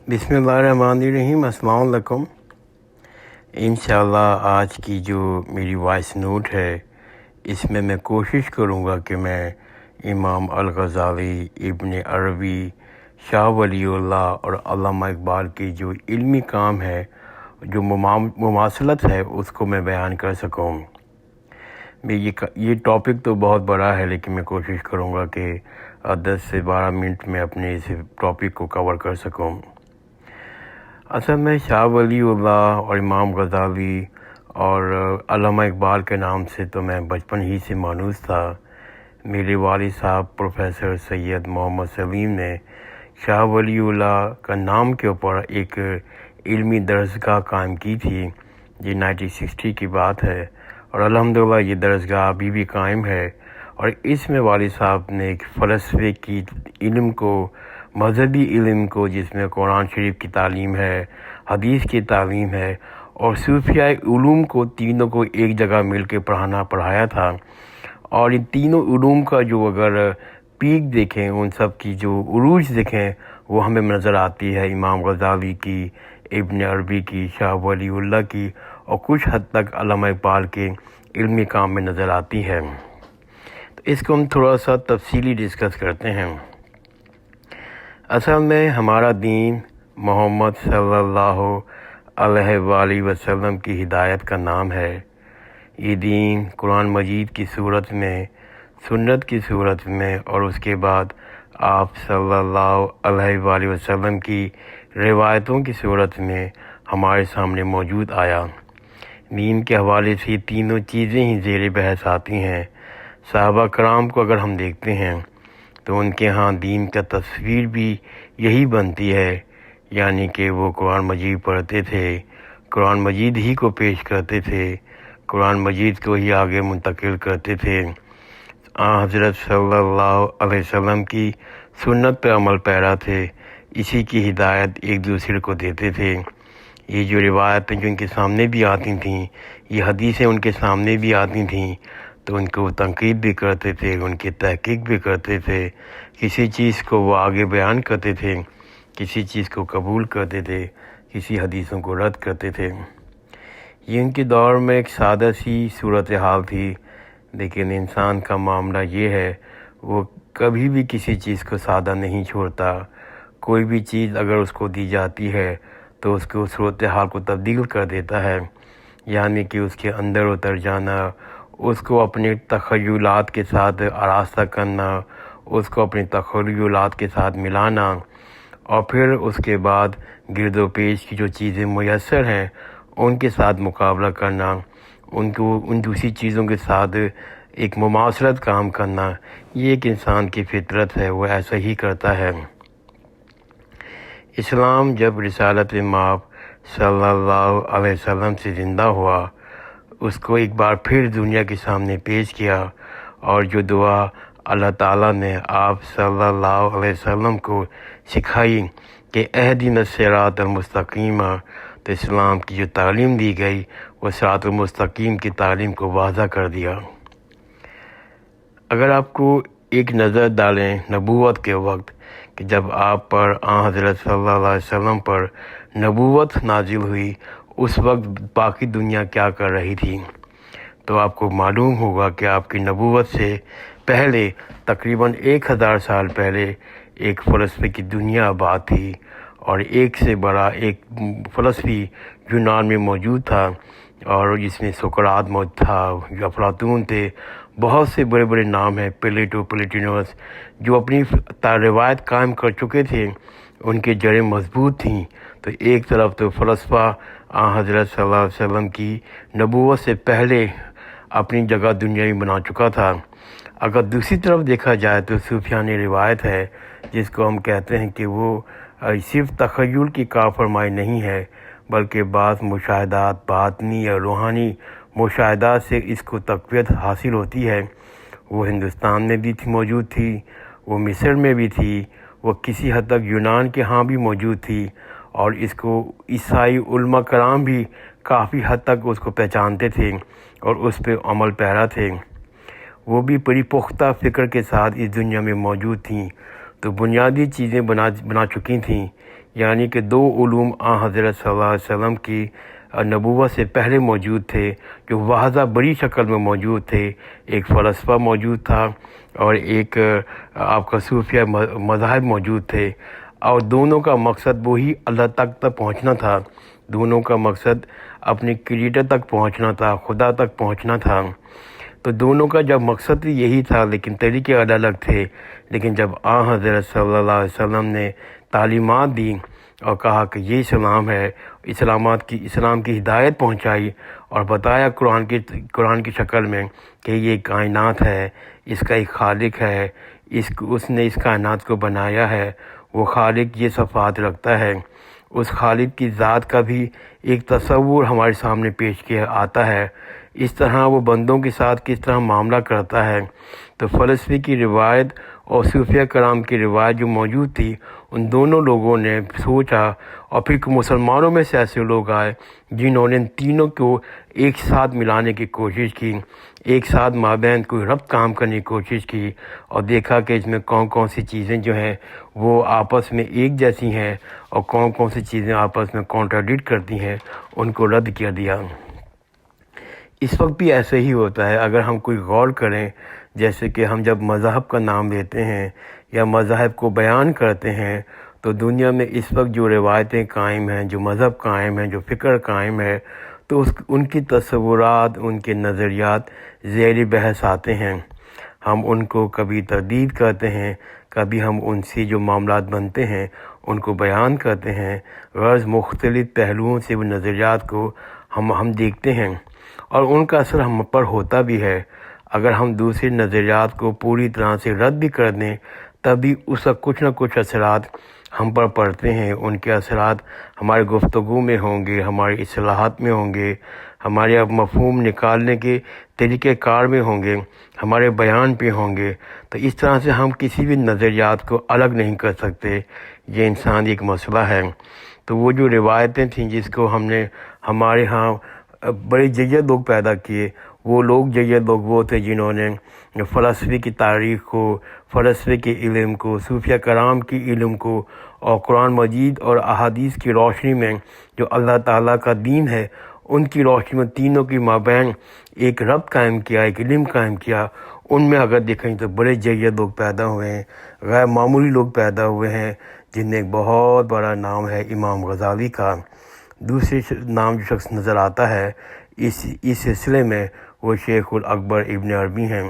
بسم اللہ الرحمن الرحیم۔ السلام علیکم۔ انشاءاللہ آج کی جو میری وائس نوٹ ہے اس میں میں کوشش کروں گا کہ میں امام الغزالی، ابن عربی، شاہ ولی اللہ اور علامہ اقبال کی جو علمی کام ہے، جو مماثلت ہے، اس کو میں بیان کر سکوں۔ یہ ٹاپک تو بہت بڑا ہے لیکن میں کوشش کروں گا کہ 10 سے 12 منٹ میں اپنے اس ٹاپک کو کور کر سکوں۔ اصل میں شاہ ولی اللہ اور امام غزالی اور علامہ اقبال کے نام سے تو میں بچپن ہی سے مانوس تھا۔ میرے والد صاحب پروفیسر سید محمد سلیم نے شاہ ولی اللہ کا نام کے اوپر ایک علمی درسگاہ قائم کی تھی۔ یہ 1960 کی بات ہے اور الحمدللہ یہ درسگاہ ابھی بھی قائم ہے، اور اس میں والد صاحب نے ایک فلسفے کی علم کو، مذہبی علم کو، جس میں قرآن شریف کی تعلیم ہے، حدیث کی تعلیم ہے، اور صوفیاء علوم کو، تینوں کو ایک جگہ مل کے پڑھایا تھا۔ اور ان تینوں علوم کا جو اگر پیک دیکھیں، ان سب کی جو عروج دیکھیں، وہ ہمیں نظر آتی ہے امام غزالی کی، ابن عربی کی، شاہ ولی اللہ کی، اور کچھ حد تک علامہ اقبال کے علمی کام میں نظر آتی ہے۔ تو اس کو ہم تھوڑا سا تفصیلی ڈسکس کرتے ہیں۔ اصل میں ہمارا دین محمد صلی اللہ علیہ وآلہ وسلم کی ہدایت کا نام ہے۔ یہ دین قرآن مجید کی صورت میں، سنت کی صورت میں، اور اس کے بعد آپ صلی اللہ علیہ وآلہ وسلم کی روایتوں کی صورت میں ہمارے سامنے موجود آیا۔ دین کے حوالے سے یہ تینوں چیزیں ہی زیر بحث آتی ہیں۔ صحابہ کرام کو اگر ہم دیکھتے ہیں تو ان کے ہاں دین کا تصویر بھی یہی بنتی ہے، یعنی کہ وہ قرآن مجید پڑھتے تھے، قرآن مجید ہی کو پیش کرتے تھے، قرآن مجید کو ہی آگے منتقل کرتے تھے، حضرت صلی اللہ علیہ وسلم کی سنت پہ عمل پیرا تھے، اسی کی ہدایت ایک دوسرے کو دیتے تھے۔ یہ جو روایتیں جو ان کے سامنے بھی آتی تھیں، یہ حدیثیں ان کے سامنے بھی آتی تھیں، تو ان کو تنقید بھی کرتے تھے، ان کی تحقیق بھی کرتے تھے، کسی چیز کو وہ آگے بیان کرتے تھے، کسی چیز کو قبول کرتے تھے، کسی حدیثوں کو رد کرتے تھے۔ یہ ان کے دور میں ایک سادہ سی صورتحال تھی، لیکن انسان کا معاملہ یہ ہے، وہ کبھی بھی کسی چیز کو سادہ نہیں چھوڑتا۔ کوئی بھی چیز اگر اس کو دی جاتی ہے تو اس کو صورتحال کو تبدیل کر دیتا ہے، یعنی کہ اس کے اندر اتر جانا، اس کو اپنے تخیلات کے ساتھ آراستہ کرنا، اس کو اپنے تخیلات کے ساتھ ملانا، اور پھر اس کے بعد گرد و پیش کی جو چیزیں میسر ہیں ان کے ساتھ مقابلہ کرنا، ان دوسری چیزوں کے ساتھ ایک مماثلت کام کرنا، یہ ایک انسان کی فطرت ہے، وہ ایسا ہی کرتا ہے۔ اسلام جب رسالت مآب صلی اللہ علیہ وسلم سے زندہ ہوا، اس کو ایک بار پھر دنیا کے سامنے پیش کیا، اور جو دعا اللہ تعالیٰ نے آپ صلی اللہ علیہ وسلم کو سکھائی کہ اہدنا الصراط المستقیم، تو اسلام کی جو تعلیم دی گئی وہ صراط المستقیم کی تعلیم کو واضح کر دیا۔ اگر آپ کو ایک نظر ڈالیں نبوت کے وقت کہ جب آپ پر حضرت صلی اللہ علیہ وسلم پر نبوت نازل ہوئی، اس وقت باقی دنیا کیا کر رہی تھی، تو آپ کو معلوم ہوگا کہ آپ کی نبوت سے پہلے تقریباً 1000 سال پہلے ایک فلسفے کی دنیا آباد تھی، اور ایک سے بڑا ایک فلسفی یونان میں موجود تھا، اور جس میں سقراط موجود تھا، جو افلاطون تھے، بہت سے بڑے بڑے نام ہیں، پلیٹو، پلیٹینوس، جو اپنی روایت قائم کر چکے تھے، ان کی جڑیں مضبوط تھیں۔ تو ایک طرف تو فلسفہ حضرت صلی اللہ علیہ وسلم کی نبوت سے پہلے اپنی جگہ دنیا میں بنا چکا تھا۔ اگر دوسری طرف دیکھا جائے تو صوفیانی روایت ہے، جس کو ہم کہتے ہیں کہ وہ صرف تخیل کی کار فرمائی نہیں ہے، بلکہ بعض مشاہدات، باطنی یا روحانی مشاہدات سے اس کو تقویت حاصل ہوتی ہے۔ وہ ہندوستان میں بھی موجود تھی، وہ مصر میں بھی تھی، وہ کسی حد تک یونان کے ہاں بھی موجود تھی، اور اس کو عیسائی علماء کرام بھی کافی حد تک اس کو پہچانتے تھے اور اس پہ عمل پیرا تھے۔ وہ بھی بڑی پختہ فکر کے ساتھ اس دنیا میں موجود تھیں، تو بنیادی چیزیں بنا چکی تھیں یعنی کہ دو علوم حضرت صلی اللہ علیہ وسلم کی نبوت سے پہلے موجود تھے، جو واضح بڑی شکل میں موجود تھے۔ ایک فلسفہ موجود تھا اور ایک آپ کا صوفیہ مذاہب موجود تھے، اور دونوں کا مقصد وہی اللہ تک پہنچنا تھا۔ دونوں کا مقصد اپنے کریٹر تک پہنچنا تھا، خدا تک پہنچنا تھا۔ تو دونوں کا جب مقصد بھی یہی تھا، لیکن طریقے الگ الگ تھے۔ لیکن جب حضرت صلی اللہ علیہ وسلم نے تعلیمات دی اور کہا کہ یہ اسلام ہے، اسلام کی ہدایت پہنچائی اور بتایا قرآن کی شکل میں کہ یہ کائنات ہے، اس کا ایک خالق ہے، اس نے اس کائنات کو بنایا ہے، وہ خالق یہ صفات رکھتا ہے۔ اس خالق کی ذات کا بھی ایک تصور ہمارے سامنے پیش کیا آتا ہے، اس طرح وہ بندوں کے ساتھ کس طرح معاملہ کرتا ہے۔ تو فلسفے کی روایت اور صوفیہ کرام کی روایت جو موجود تھی، ان دونوں لوگوں نے سوچا، اور پھر مسلمانوں میں سے ایسے لوگ آئے جنہوں نے ان تینوں کو ایک ساتھ ملانے کی کوشش کی، ایک ساتھ مابین کوئی ربط کام کرنے کی کوشش کی، اور دیکھا کہ اس میں کون کون سی چیزیں جو ہیں وہ آپس میں ایک جیسی ہیں، اور کون کون سی چیزیں آپس میں کانٹراڈکٹ کرتی ہیں، ان کو رد کر دیا۔ اس وقت بھی ایسے ہی ہوتا ہے۔ اگر ہم کوئی غور کریں، جیسے کہ ہم جب مذہب کا نام لیتے ہیں یا مذہب کو بیان کرتے ہیں، تو دنیا میں اس وقت جو روایتیں قائم ہیں، جو مذہب قائم ہیں، جو فکر قائم ہے، تو ان کی تصورات، ان کے نظریات زیر بحث آتے ہیں۔ ہم ان کو کبھی تردید کرتے ہیں، کبھی ہم ان سے جو معاملات بنتے ہیں ان کو بیان کرتے ہیں، غرض مختلف پہلوؤں سے وہ نظریات کو ہم دیکھتے ہیں، اور ان کا اثر ہم پر ہوتا بھی ہے۔ اگر ہم دوسرے نظریات کو پوری طرح سے رد بھی کر دیں، تب بھی اس کا کچھ نہ کچھ اثرات ہم پر پڑتے ہیں۔ ان کے اثرات ہمارے گفتگو میں ہوں گے، ہماری اصلاحات میں ہوں گے، ہمارے مفہوم نکالنے کے طریقہ کار میں ہوں گے، ہمارے بیان پہ ہوں گے۔ تو اس طرح سے ہم کسی بھی نظریات کو الگ نہیں کر سکتے، یہ انسان ایک مسئلہ ہے۔ تو وہ جو روایتیں تھیں جس کو ہم نے ہمارے ہاں بڑے جید لوگ پیدا کیے، وہ جید لوگ وہ تھے جنہوں نے فلسفے کی تاریخ کو، فلسفے کے علم کو، صوفیہ کرام کی علم کو، اور قرآن مجید اور احادیث کی روشنی میں جو اللہ تعالیٰ کا دین ہے، ان کی روشنی میں تینوں کی مابین ایک ربط قائم کیا، ایک علم قائم کیا۔ ان میں اگر دیکھیں تو بڑے جید لوگ پیدا ہوئے ہیں، غیر معمولی لوگ پیدا ہوئے ہیں، جن میں ایک بہت بڑا نام ہے امام غزالی کا۔ دوسری نام جو شخص نظر آتا ہے اس سلسلے میں، وہ شیخ الاکبر ابن عربی ہیں۔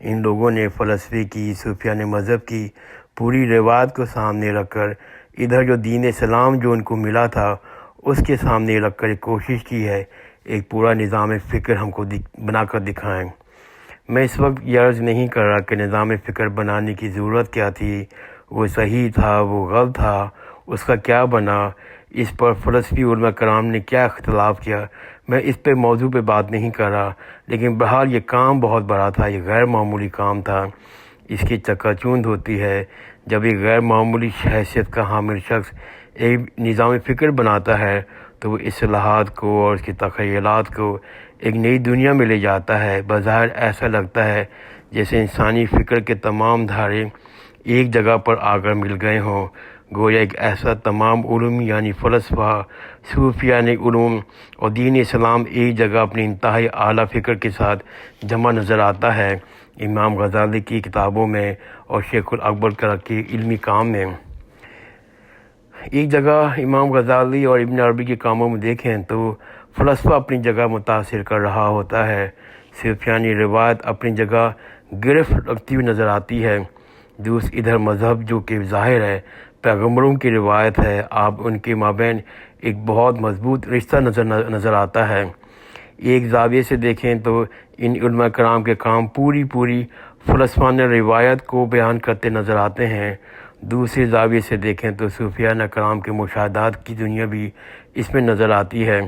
ان لوگوں نے فلسفے کی، صوفیانہ مذہب کی پوری روایت کو سامنے رکھ کر، ادھر جو دین اسلام جو ان کو ملا تھا اس کے سامنے رکھ کر ایک کوشش کی ہے، ایک پورا نظام فکر ہم کو بنا کر دکھائیں۔ میں اس وقت یہ عرض نہیں کر رہا کہ نظام فکر بنانے کی ضرورت کیا تھی، وہ صحیح تھا، وہ غلط تھا، اس کا کیا بنا، اس پر فلسفی علماء کرام نے کیا اختلاف کیا، میں اس پہ موضوع پہ بات نہیں کر رہا۔ لیکن بہرحال یہ کام بہت بڑا تھا، یہ غیر معمولی کام تھا۔ اس کی چکا چوند ہوتی ہے جب ایک غیر معمولی حیثیت کا حامل شخص ایک نظام فکر بناتا ہے، تو وہ اصلاحات کو اور اس کی تخیلات کو ایک نئی دنیا میں لے جاتا ہے۔ بظاہر ایسا لگتا ہے جیسے انسانی فکر کے تمام دھارے ایک جگہ پر آ کر مل گئے ہوں، گویا ایک ایسا تمام علوم یعنی فلسفہ، صوفیانہ علوم اور دین اسلام ایک جگہ اپنی انتہائی اعلیٰ فکر کے ساتھ جمع نظر آتا ہے امام غزالی کی کتابوں میں اور شیخ الاکبر کے علمی کام میں۔ ایک جگہ امام غزالی اور ابن عربی کے کاموں میں دیکھیں تو فلسفہ اپنی جگہ متاثر کر رہا ہوتا ہے، صوفیانہ روایت اپنی جگہ گرفت رکھتی ہوئی نظر آتی ہے، ادھر مذہب جو کہ ظاہر ہے پیغمبروں کی روایت ہے، آپ ان کے مابین ایک بہت مضبوط رشتہ نظر آتا ہے۔ ایک زاویے سے دیکھیں تو ان علماء کرام کے کام پوری فلسفانہ روایت کو بیان کرتے نظر آتے ہیں، دوسرے زاویے سے دیکھیں تو صوفیانہ کرام کے مشاہدات کی دنیا بھی اس میں نظر آتی ہے،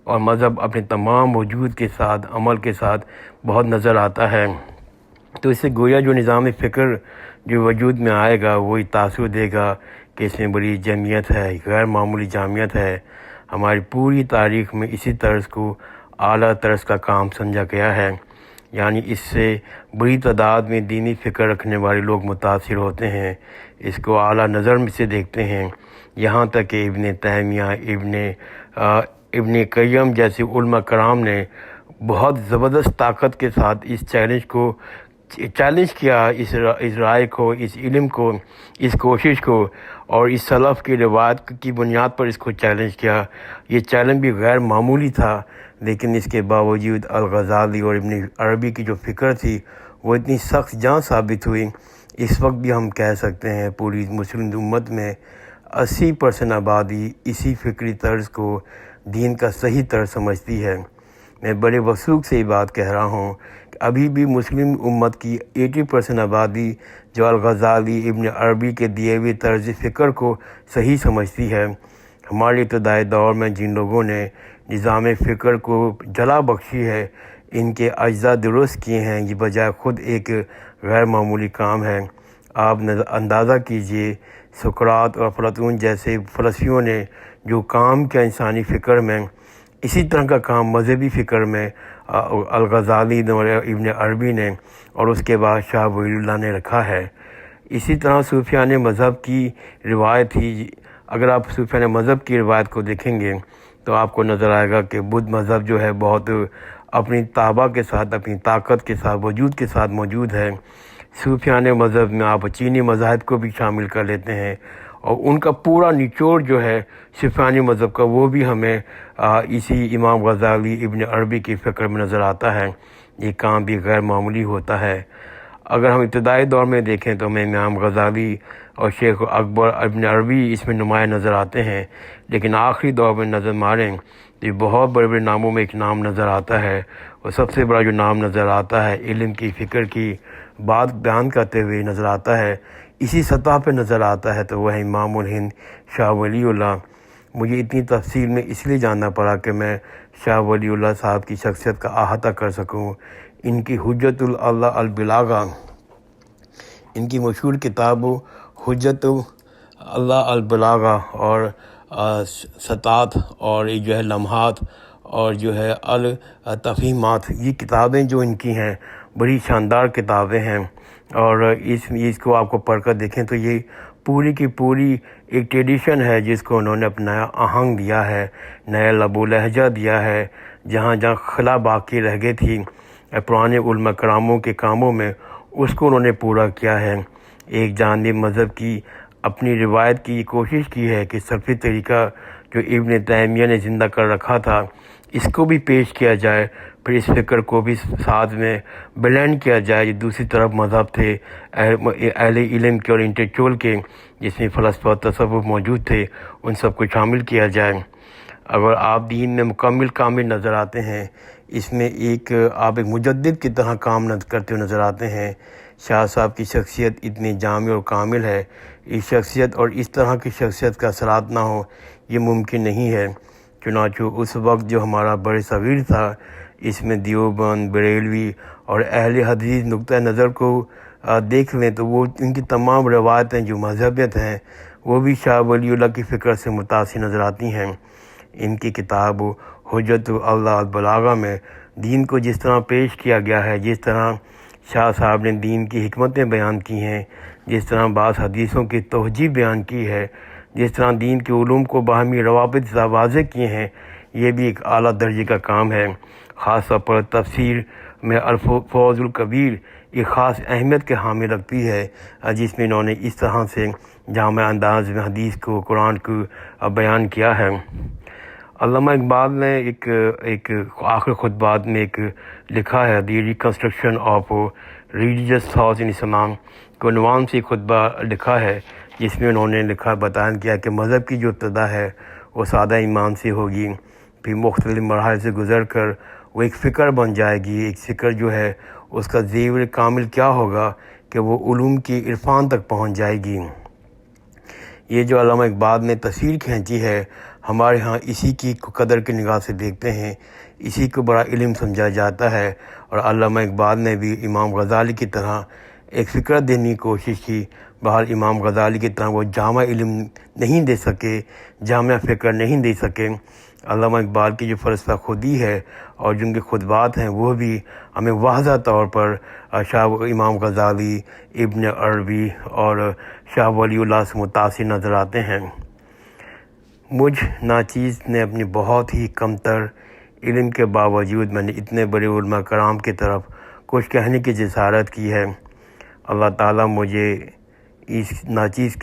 اور مذہب اپنے تمام وجود کے ساتھ، عمل کے ساتھ بہت نظر آتا ہے۔ تو اس سے گویا جو نظام فکر جو وجود میں آئے گا وہی تاثر دے گا کہ اس میں بڑی جمعیت ہے، غیر معمولی جامعیت ہے۔ ہماری پوری تاریخ میں اسی طرز کو اعلیٰ طرز کا کام سمجھا گیا ہے، یعنی اس سے بڑی تعداد میں دینی فکر رکھنے والے لوگ متاثر ہوتے ہیں، اس کو اعلیٰ نظر سے دیکھتے ہیں، یہاں تک کہ ابن تیمیہ، ابن قیم جیسے علماء کرام نے بہت زبردست طاقت کے ساتھ اس چیلنج کیا، اس رائے کو، اس علم کو، اس کوشش کو، اور اس سلف کی روایت کی بنیاد پر اس کو چیلنج کیا۔ یہ چیلنج بھی غیر معمولی تھا، لیکن اس کے باوجود الغزالی اور ابن عربی کی جو فکر تھی وہ اتنی سخت جاں ثابت ہوئی۔ اس وقت بھی ہم کہہ سکتے ہیں پوری مسلم امت میں 80% آبادی اسی فکری طرز کو دین کا صحیح طرز سمجھتی ہے۔ میں بڑے وثوق سے یہ بات کہہ رہا ہوں کہ ابھی بھی مسلم امت کی 80% آبادی جو الغزالی، ابن عربی کے دیے ہوئے طرز فکر کو صحیح سمجھتی ہے۔ ہمارے ابتدائی دور میں جن لوگوں نے نظام فکر کو جلا بخشی ہے، ان کے اجزاء درست کیے ہیں، یہ بجائے خود ایک غیر معمولی کام ہے۔ آپ اندازہ کیجئے سقراط اور افلاطون جیسے فلسفیوں نے جو کام کیا انسانی فکر میں، اسی طرح کا کام مذہبی فکر میں الغزالی اور ابن عربی نے اور اس کے بعد شاہ ولی اللہ نے رکھا ہے۔ اسی طرح صوفیان مذہب کی روایت تھی۔ اگر آپ صوفیان مذہب کی روایت کو دیکھیں گے تو آپ کو نظر آئے گا کہ بدھ مذہب جو ہے بہت اپنی طابع کے ساتھ، اپنی طاقت کے ساتھ، وجود کے ساتھ موجود ہے۔ صوفیان مذہب میں آپ چینی مذاہب کو بھی شامل کر لیتے ہیں، اور ان کا پورا نچوڑ جو ہے صوفیانی مذہب کا وہ بھی ہمیں اسی امام غزالی، ابن عربی کی فکر میں نظر آتا ہے۔ یہ کام بھی غیر معمولی ہوتا ہے۔ اگر ہم ابتدائی دور میں دیکھیں تو ہمیں امام غزالی اور شیخ اکبر ابن عربی اس میں نمایاں نظر آتے ہیں، لیکن آخری دور میں نظر ماریں تو یہ بہت بڑے بڑے ناموں میں ایک نام نظر آتا ہے، اور سب سے بڑا جو نام نظر آتا ہے علم کی، فکر کی بات بیان کرتے ہوئے نظر آتا ہے، اسی سطح پہ نظر آتا ہے، تو وہ ہے امام الہند شاہ ولی اللہ۔ مجھے اتنی تفصیل میں اس لیے جاننا پڑا کہ میں شاہ ولی اللہ صاحب کی شخصیت کا احاطہ کر سکوں۔ ان کی حجت اللہ البلاغہ، ان کی مشہور کتاب حجت اللہ البلاغہ اور سطات اور یہ جو ہے لمحات اور جو ہے التفہیمات، یہ کتابیں جو ان کی ہیں بڑی شاندار کتابیں ہیں، اور اس کو آپ کو پڑھ کر دیکھیں تو یہ پوری کی پوری ایک ٹریڈیشن ہے جس کو انہوں نے اپنا نیا آہنگ دیا ہے، نیا لب و لہجہ دیا ہے۔ جہاں جہاں خلا باقی رہ گئی تھی پرانے علماء کراموں کے کاموں میں، اس کو انہوں نے پورا کیا ہے۔ ایک جانب مذہب کی اپنی روایت کی کوشش کی ہے کہ سلفی طریقہ جو ابن تیمیہ نے زندہ کر رکھا تھا اس کو بھی پیش کیا جائے، پھر اس فکر کو بھی ساتھ میں بلینڈ کیا جائے۔ دوسری طرف مذہب تھے اہل علم کے اور انٹلیکچوئل کے، جس میں فلسفہ اور تصوف موجود تھے، ان سب کو شامل کیا جائے۔ اگر آپ دین میں مکمل کامل نظر آتے ہیں، اس میں آپ ایک مجدد کی طرح کام کرتے ہوئے نظر آتے ہیں۔ شاہ صاحب کی شخصیت اتنی جامع اور کامل ہے، اس شخصیت اور اس طرح کی شخصیت کا اثرات نہ ہو یہ ممکن نہیں ہے۔ چنانچہ اس وقت جو ہمارا بر صغیر تھا، اس میں دیوبند، بریلوی اور اہل حدیث نقطہ نظر کو دیکھ لیں تو وہ ان کی تمام روایتیں جو مذہبیت ہیں وہ بھی شاہ ولی اللہ کی فکر سے متاثر نظر آتی ہیں۔ ان کی کتاب حجت اللہ البلاغہ میں دین کو جس طرح پیش کیا گیا ہے، جس طرح شاہ صاحب نے دین کی حکمتیں بیان کی ہیں، جس طرح بعض حدیثوں کی توجیہ بیان کی ہے، جس طرح دین کے علوم کو باہمی روابط واضح کیے ہیں، یہ بھی ایک اعلیٰ درجے کا کام ہے۔ خاص طور پر تفسیر میں الفوز الکبیر ایک خاص اہمیت کے حامل رکھتی ہے، جس میں انہوں نے اس طرح سے جامع انداز میں حدیث کو، قرآن کو بیان کیا ہے۔ علامہ اقبال نے ایک آخر خطبات میں ایک لکھا ہے، the reconstruction of religious thoughts in Islam کے عنوان سے ایک خطبہ لکھا ہے، جس میں انہوں نے بیان کیا کہ مذہب کی جو ابتدا ہے وہ سادہ ایمان سے ہوگی، پھر مختلف مراحل سے گزر کر وہ ایک فکر بن جائے گی۔ ایک فکر جو ہے اس کا زیور کامل کیا ہوگا کہ وہ علوم کی عرفان تک پہنچ جائے گی۔ یہ جو علامہ اقبال نے تصویر کھینچی ہے، ہمارے ہاں اسی کی قدر کی نگاہ سے دیکھتے ہیں، اسی کو بڑا علم سمجھا جاتا ہے۔ اور علامہ اقبال نے بھی امام غزالی کی طرح ایک فکر دینے کی کوشش کی۔ بہرحال امام غزالی کی طرح وہ جامع علم نہیں دے سکے، جامع فکر نہیں دے سکے۔ علامہ اقبال کی جو فلسفہ خودی ہے اور جن کے خطبات ہیں وہ بھی ہمیں واضح طور پر امام غزالی، ابن عربی اور شاہ ولی اللہ سے متاثر نظر آتے ہیں۔ مجھ ناچیز نے اپنی بہت ہی کم تر علم کے باوجود میں نے اتنے بڑے علماء کرام کی طرف کچھ کہنے کی جسارت کی ہے۔ اللہ تعالیٰ مجھے اس ناچیز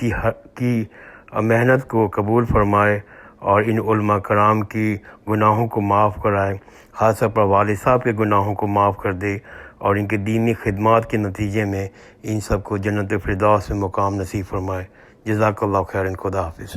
کی محنت کو قبول فرمائے اور ان علماء کرام کی گناہوں کو معاف کرائے، خاص طور پر والد صاحب کے گناہوں کو معاف کر دے اور ان کے دینی خدمات کے نتیجے میں ان سب کو جنت فردوس میں مقام نصیب فرمائے۔ جزاک اللہ خیرن، خدا حافظ۔